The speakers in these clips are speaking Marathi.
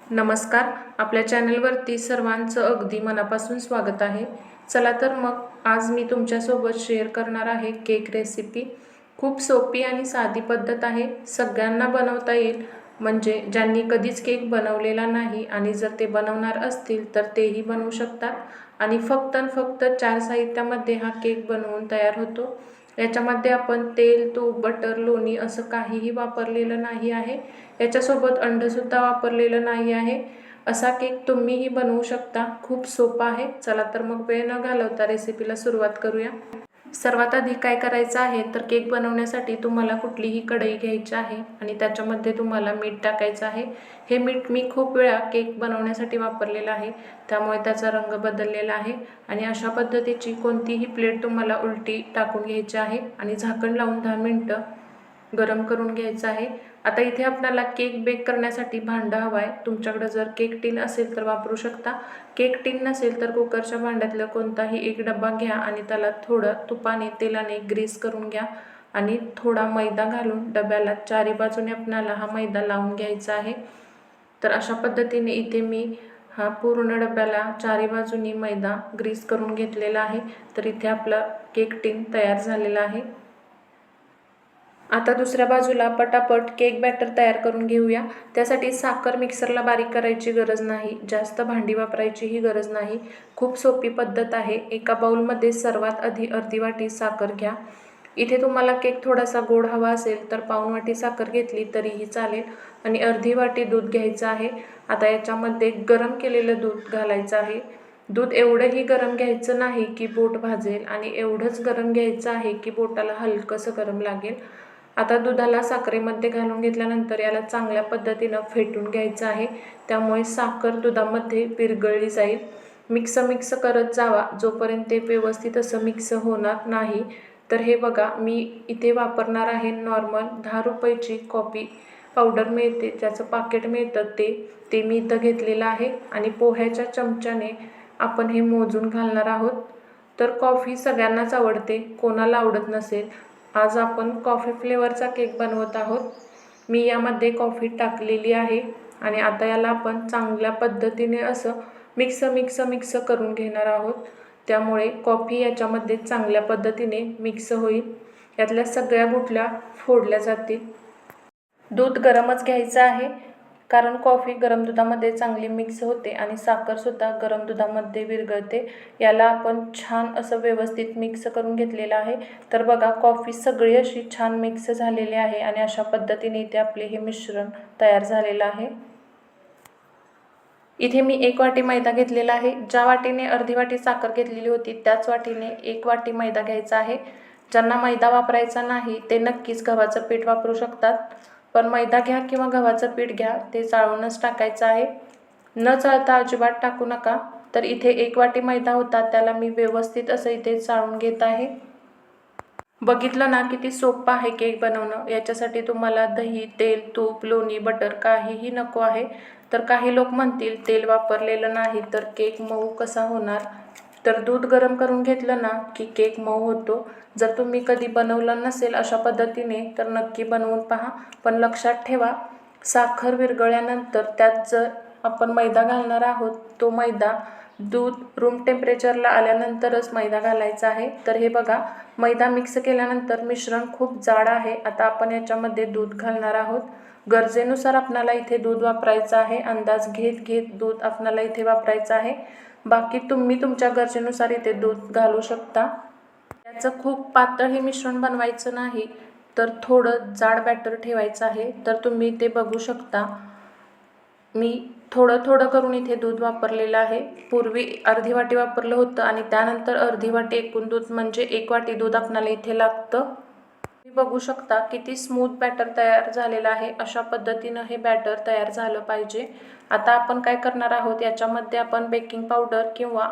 नमस्कार. आपल्या चॅनलवरती सर्वांचं अगदी मनापासून स्वागत आहे. चला तर मग आज मी तुमच्यासोबत शेअर करणार आहे केक रेसिपी. खूप सोपी आणि साधी पद्धत आहे. सगळ्यांना बनवता येईल. म्हणजे ज्यांनी कधीच केक बनवलेला नाही आणि जर ते बनवणार असतील तर तेही बनवू शकतात आणि फक्त 4 साहित्यामध्ये हा केक बनवून तयार होतो. याच्यामध्ये आपण तेल, तूप, बटर, लोणी असं काहीही वापरलेलं नाही आहे. याच्यासोबत अंडसुद्धा वापरलेलं नाही आहे. असा केक तुम्हीही बनवू शकता. खूप सोपा आहे. चला तर मग वेळ न घालवता रेसिपीला सुरुवात करूया. सर्वात आधी काय करायचं आहे तर केक बनवण्यासाठी तुम्हाला कुठलीही कढई घ्यायची आहे आणि त्याच्यामध्ये तुम्हाला मीठ टाकायचं आहे. हे मीठ मी खूप वेळा केक बनवण्यासाठी वापरलेलं आहे, त्यामुळे त्याचा रंग बदललेला आहे. आणि अशा पद्धतीची कोणतीही प्लेट तुम्हाला उलटी टाकून घ्यायची आहे आणि झाकण लावून 10 मिनिटं गरम करून घ्यायचं आहे. आता इथे आपल्याला केक बेक करण्यासाठी भांडं हवं आहे. तुमच्याकडे जर केक टीन असेल तर वापरू शकता. केक टीन नसेल तर कुकरच्या भांड्यातलं कोणताही एक डब्बा घ्या आणि त्याला थोडं तुपाने तेलाने ग्रीस करून घ्या आणि थोडा मैदा घालून डब्याला चारी बाजूने आपल्याला हा मैदा लावून घ्यायचा आहे. तर अशा पद्धतीने इथे मी हा पूर्ण डब्याला चारी बाजूनी मैदा ग्रीस करून घेतलेला आहे. तर इथे आपला केक टीन तयार झालेला आहे. आता दुसऱ्या बाजूला पटापट केक बॅटर तयार करून घेऊया. त्यासाठी साखर मिक्सरला बारीक करायची गरज नाही, जास्त भांडी वापरायचीही गरज नाही. खूप सोपी पद्धत आहे. एका बाउलमध्ये सर्वात आधी अर्धी वाटी साखर घ्या. इथे तुम्हाला केक थोडासा गोड हवा असेल तर पाऊण वाटी साखर घेतली तरीही चालेल आणि अर्धी वाटी दूध घ्यायचं आहे. आता याच्यामध्ये गरम केलेलं दूध घालायचं आहे. दूध एवढंही गरम घ्यायचं नाही की बोट भाजेल आणि एवढंच गरम घ्यायचं आहे की बोटाला हलकंसं गरम लागेल. आता दुधाला साखरेमध्ये घालून घेतल्यानंतर याला चांगल्या पद्धतीनं फेटून घ्यायचं आहे, त्यामुळे साखर दुधामध्ये विरघळली जाईल. मिक्स करत जावा जोपर्यंत ते व्यवस्थित असं मिक्स होणार नाही. तर हे बघा, मी इथे वापरणार आहे नॉर्मल 10 रुपयाची कॉफी पावडर मिळते, ज्याचं पाकिट मिळतं ते मी इथं घेतलेलं आहे आणि पोह्याच्या चमच्याने आपण हे मोजून घालणार आहोत. तर कॉफी सगळ्यांनाच आवडते, कोणाला आवडत नसेल. आज आपण कॉफी फ्लेवरचा केक बनवत आहोत. मी यामध्ये कॉफी टाकलेली आहे आणि आता याला आपण चांगल्या पद्धतीने असं मिक्स करून घेणार आहोत. त्यामुळे कॉफी याच्यामध्ये चांगल्या पद्धतीने मिक्स होईल. यातल्या सगळ्या गुठल्या फोडल्या जातील. दूध गरमच घ्यायचं आहे, कारण कॉफी गरम दुधामध्ये चांगली मिक्स होते आणि साखरसुद्धा गरम दुधामध्ये विरघळते. याला आपण छान असं व्यवस्थित मिक्स करून घेतलेलं आहे. तर बघा, कॉफी सगळी अशी छान मिक्स झालेली आहे आणि अशा पद्धतीने इथे आपले हे मिश्रण तयार झालेलं आहे. इथे मी 1 वाटी मैदा घेतलेला आहे. ज्या वाटीने अर्धी वाटी साखर घेतलेली होती त्याच वाटीने 1 वाटी मैदा घ्यायचा आहे. ज्यांना मैदा वापरायचा नाही ते नक्कीच गव्हाचं पीठ वापरू शकतात. पण मैदा घ्या किंवा गव्हाचं पीठ घ्या, ते चाळूनच टाकायचं आहे. न चाळता अजिबात टाकू नका. तर इथे 1 वाटी मैदा होता, त्याला मी व्यवस्थित असं इथे चाळून घेत आहे. बघितलं ना, किती सोपं आहे केक बनवणं. याच्यासाठी तुम्हाला दही, तेल, तूप, लोणी, बटर काहीही नको आहे. तर काही लोक म्हणतील तेल वापरलेलं नाही तर केक मऊ कसा होणार. तर दूध गरम करून घेतलं ना की केक मऊ होतो. जर तुम्ही कधी बनवलं नसेल अशा पद्धतीने तर नक्की बनवून पहा. पण लक्षात ठेवा, साखर विरघळल्यानंतर त्यात जर आपण मैदा घालणार आहोत, तो मैदा दूध रूम टेम्परेचरला आल्यानंतरच मैदा घालायचा आहे. तर हे बघा, मैदा मिक्स केल्यानंतर मिश्रण खूप जाड आहे. आता आपण याच्यामध्ये दूध घालणार आहोत. गरजेनुसार आपल्याला इथे दूध वापरायचं आहे. अंदाज घेत दूध आपल्याला इथे वापरायचं आहे. बाकी तुम्ही तुमच्या गरजेनुसार इथे दूध घालू शकता. याचं खूप पातळ हे मिश्रण बनवायचं नाही, तर थोडं जाड बॅटर ठेवायचं आहे. तर तुम्ही ते बघू शकता, मी थोडं करून इथे दूध वापरलेलं आहे. पूर्वी अर्धी वाटी वापरलं होतं आणि त्यानंतर अर्धी वाटी एकूण दूध, म्हणजे 1 वाटी दूध आपल्याला इथे लागतं. तुम्ही बघू शकता किती स्मूथ बॅटर तयार झालेलं आहे. अशा पद्धतीनं हे बॅटर तयार झालं पाहिजे. आता आपण काय करणार आहोत, याच्यामध्ये आपण बेकिंग पावडर किंवा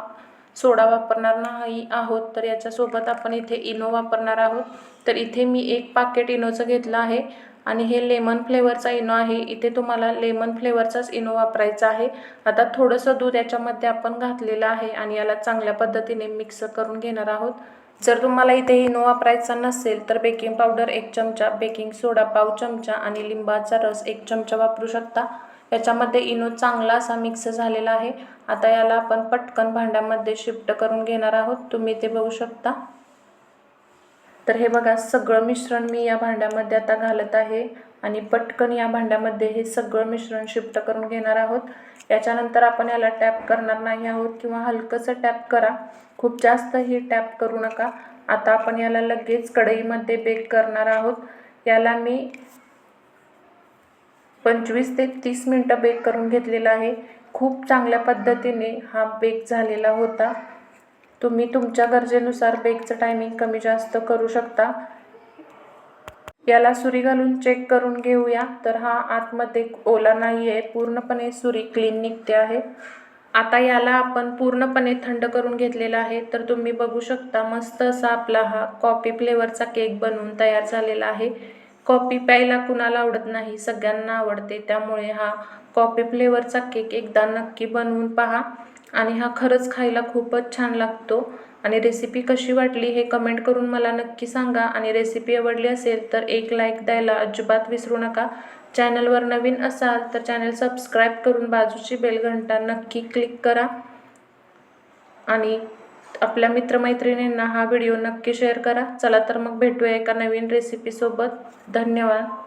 सोडा वापरणार नाही आहोत. तर याच्यासोबत आपण इथे इनो वापरणार आहोत. तर इथे मी 1 पाकेट इनोचं घेतलं आहे आणि हे लेमन फ्लेवरचा इनो आहे. इथे तुम्हाला लेमन फ्लेवरचाच इनो वापरायचा आहे. आता थोडंसं दूध याच्यामध्ये आपण घातलेलं आहे आणि याला चांगल्या पद्धतीने मिक्स करून घेणार आहोत. जर तुम्हाला इथे इनो वापरायचा नसेल तर बेकिंग पावडर 1 चमचा, बेकिंग सोडा पाव चमचा आणि लिंबाचा रस 1 चमचा वापरू शकता. याच्यामध्ये इनो चांगला असा मिक्स झालेला आहे। आता याला आपण पटकन भांड्यामध्ये शिफ्ट करून घेणार आहोत, तुम्ही ते बघू शकता। तर हे बघा, सगळं मिश्रण मी या भांड्यामध्ये आता घालत आहे आणि पटकन या भांड्यामध्ये हे सगळं मिश्रण शिफ्ट करून घेणार आहोत। याच्यानंतर आपण याला टॅप करणार नाही आहोत किंवा हलकंसं टॅप करा, खूप जास्त ही टॅप करू नका। आता आपण याला लगेच कढईमध्ये बेक करणार आहोत। याला मी 25 ते 30 मिनिटं बेक करून घेतलेला आहे। खूप चांगल्या पद्धतीने हा बेक झालेला होता। तुम्ही तुमच्या गरजेनुसार बेकचं टायमिंग कमी जास्त करू शकता। याला सुरी घालून चेक करून घेऊया, तर हा आतमध्ये ओला नाही आहे, पूर्णपणे सुरी क्लीन निघते आहे। आता याला आपण पूर्णपणे थंड करून घेतलेला आहे। तर तुम्ही बघू शकता, मस्त असा आपला हा कॉफी फ्लेवरचा केक बनवून तयार झालेला आहे। कॉफी प्यायला कुणाला आवडत नाही, सगळ्यांना आवडते, त्यामुळे हा कॉफी फ्लेवरचा केक एकदा नक्की बनवून पहा आणि हा खरंच खायला खूपच छान लागतो। आणि रेसिपी कशी वाटली हे कमेंट करून मला नक्की सांगा आणि रेसिपी आवडली असेल तर एक लाईक द्यायला अजिबात विसरू नका। चॅनलवर नवीन असाल तर चॅनल सबस्क्राईब करून बाजूची बेल घंटा नक्की क्लिक करा आणि आपल्या मित्रमैत्रिणींना हा व्हिडिओ नक्की शेअर करा। चला तर मग भेटूया एका नवीन रेसिपीसोबत। धन्यवाद।